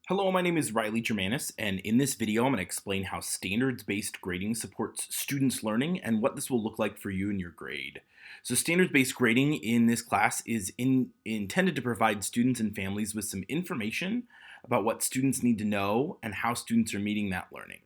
Hello, my name is Riley Germanis, and in this video, I'm going to explain how standards-based grading supports students' learning and what this will look like for you and your grade. So standards-based grading in this class is intended to provide students and families with some information about what students need to know and how students are meeting that learning.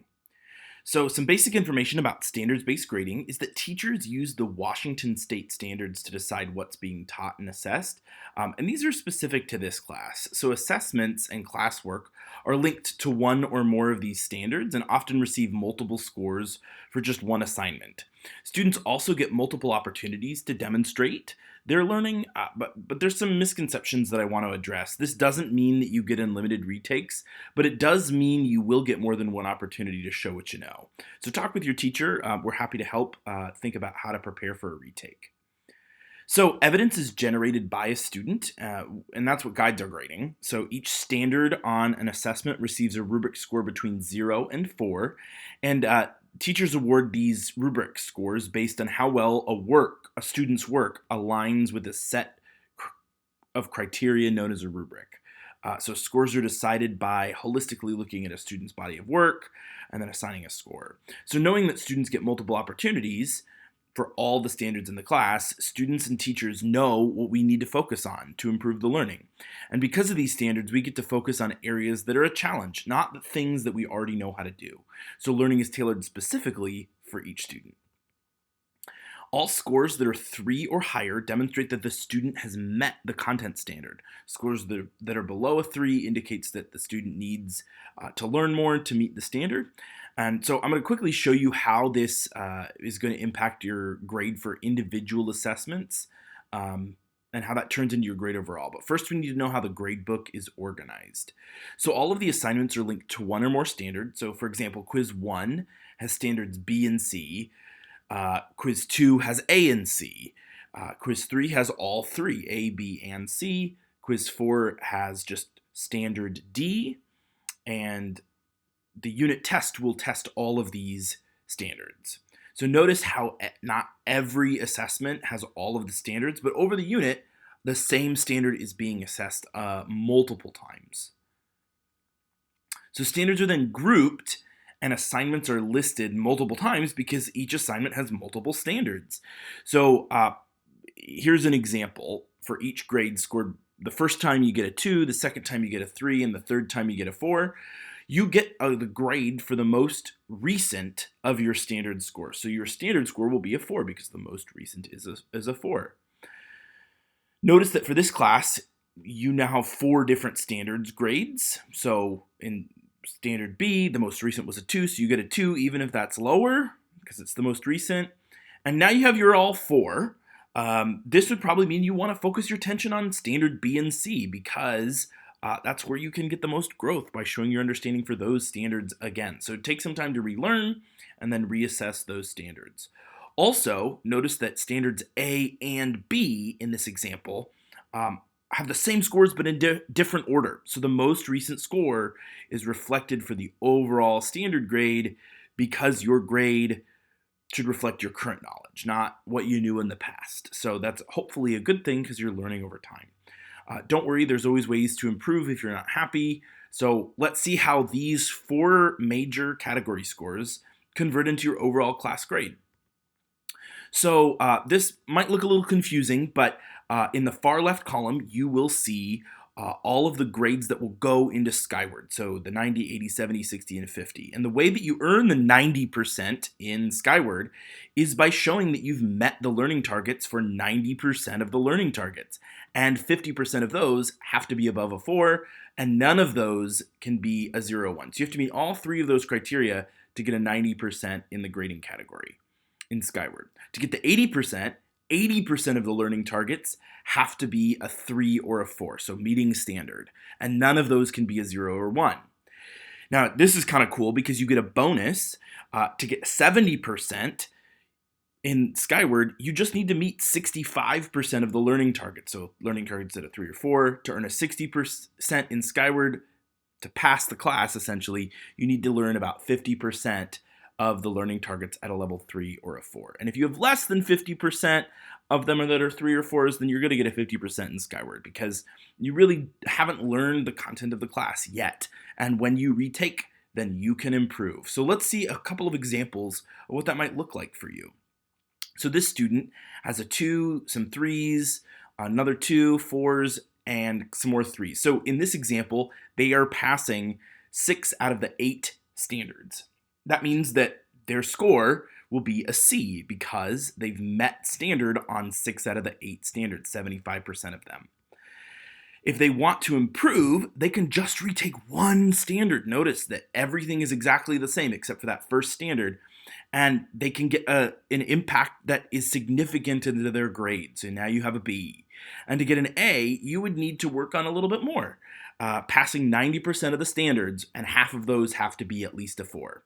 So, some basic information about standards-based grading is that teachers use the Washington State standards to decide what's being taught and assessed, and these are specific to this class. So, assessments and classwork are linked to one or more of these standards and often receive multiple scores for just one assignment. Students also get multiple opportunities to demonstrate their learning, but there's some misconceptions that I want to address. This doesn't mean that you get unlimited retakes, but it does mean you will get more than one opportunity to show what you know. So talk with your teacher. We're happy to help think about how to prepare for a retake. So evidence is generated by a student, and that's what guides our grading. So each standard on an assessment receives a rubric score between 0 and 4, and teachers award these rubric scores based on how well a student's work aligns with a set of criteria known as a rubric. So scores are decided by holistically looking at a student's body of work and then assigning a score. So knowing that students get multiple opportunities for all the standards in the class, students and teachers know what we need to focus on to improve the learning. And because of these standards, we get to focus on areas that are a challenge, not the things that we already know how to do. So learning is tailored specifically for each student. All scores that are 3 or higher demonstrate that the student has met the content standard. Scores that are below a 3 indicates that the student needs to learn more to meet the standard. And so I'm going to quickly show you how this is going to impact your grade for individual assessments and how that turns into your grade overall. But first we need to know how the grade book is organized. So all of the assignments are linked to one or more standards. So for example, quiz 1 has standards B and C. Quiz 2 has A and C. Quiz 3 has all three, A, B, and C. Quiz 4 has just standard D. And the unit test will test all of these standards. So notice how not every assessment has all of the standards, but over the unit, the same standard is being assessed multiple times. So standards are then grouped and assignments are listed multiple times because each assignment has multiple standards. So here's an example for each grade scored. The first time you get a 2, the second time you get a 3, and the third time you get a 4. You get the grade for the most recent of your standard score. So your standard score will be a 4 because the most recent is a 4. Notice that for this class, you now have 4 different standards grades. So in standard B, the most recent was a 2, so you get a 2 even if that's lower because it's the most recent. And now you have your all 4. This would probably mean you want to focus your attention on standard B and C because that's where you can get the most growth by showing your understanding for those standards again. So take some time to relearn and then reassess those standards. Also, notice that standards A and B in this example have the same scores but in different order. So the most recent score is reflected for the overall standard grade because your grade should reflect your current knowledge, not what you knew in the past. So that's hopefully a good thing because you're learning over time. Don't worry, there's always ways to improve if you're not happy. So let's see how these 4 major category scores convert into your overall class grade. So this might look a little confusing, but in the far left column, you will see all of the grades that will go into Skyward. So the 90, 80, 70, 60, and 50. And the way that you earn the 90% in Skyward is by showing that you've met the learning targets for 90% of the learning targets. And 50% of those have to be above a 4, and none of those can be a 0, 1. So you have to meet all 3 of those criteria to get a 90% in the grading category in Skyward. To get the 80% of the learning targets have to be a 3 or a 4, so meeting standard. And none of those can be a 0 or 1. Now, this is kind of cool because you get a bonus to get 70% in Skyward. You just need to meet 65% of the learning targets. So learning targets at a 3 or 4. To earn a 60% in Skyward, to pass the class, essentially, you need to learn about 50% of the learning targets at a level 3 or a 4. And if you have less than 50%, of them that are 3 or 4s, then you're going to get a 50% in Skyward because you really haven't learned the content of the class yet. And when you retake, then you can improve. So let's see a couple of examples of what that might look like for you. So this student has a 2, some 3s, another 2, 4s, and some more 3s. So in this example, they are passing 6 out of the 8 standards. That means that their score will be a C because they've met standard on 6 out of the 8 standards, 75% of them. If they want to improve, they can just retake one standard. Notice that everything is exactly the same except for that first standard, and they can get an impact that is significant into their grade. So now you have a B. And to get an A, you would need to work on a little bit more, passing 90% of the standards, and half of those have to be at least a 4.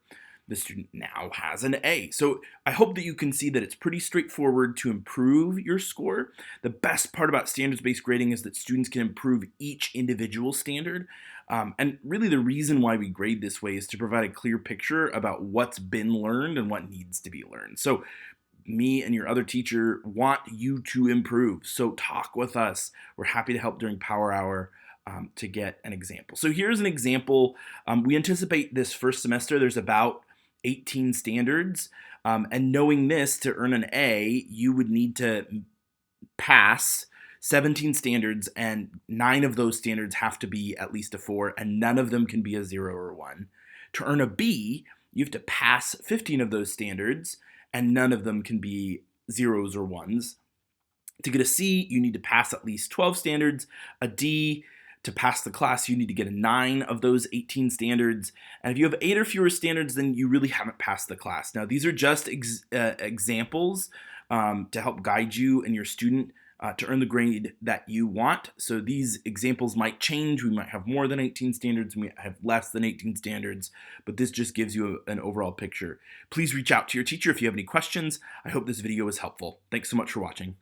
The student now has an A. So I hope that you can see that it's pretty straightforward to improve your score. The best part about standards-based grading is that students can improve each individual standard. And really the reason why we grade this way is to provide a clear picture about what's been learned and what needs to be learned. So me and your other teacher want you to improve. So talk with us. We're happy to help during Power Hour to get an example. So here's an example. We anticipate this first semester there's about 18 standards, and knowing this, to earn an A, you would need to pass 17 standards, and 9 of those standards have to be at least a 4, and none of them can be a 0 or 1. To earn a B, you have to pass 15 of those standards, and none of them can be 0s or 1s. To get a C, you need to pass at least 12 standards. A D, to pass the class, you need to get a 9 of those 18 standards. And if you have 8 or fewer standards, then you really haven't passed the class. Now, these are just examples to help guide you and your student to earn the grade that you want. So these examples might change. We might have more than 18 standards. We might have less than 18 standards. But this just gives you an overall picture. Please reach out to your teacher if you have any questions. I hope this video was helpful. Thanks so much for watching.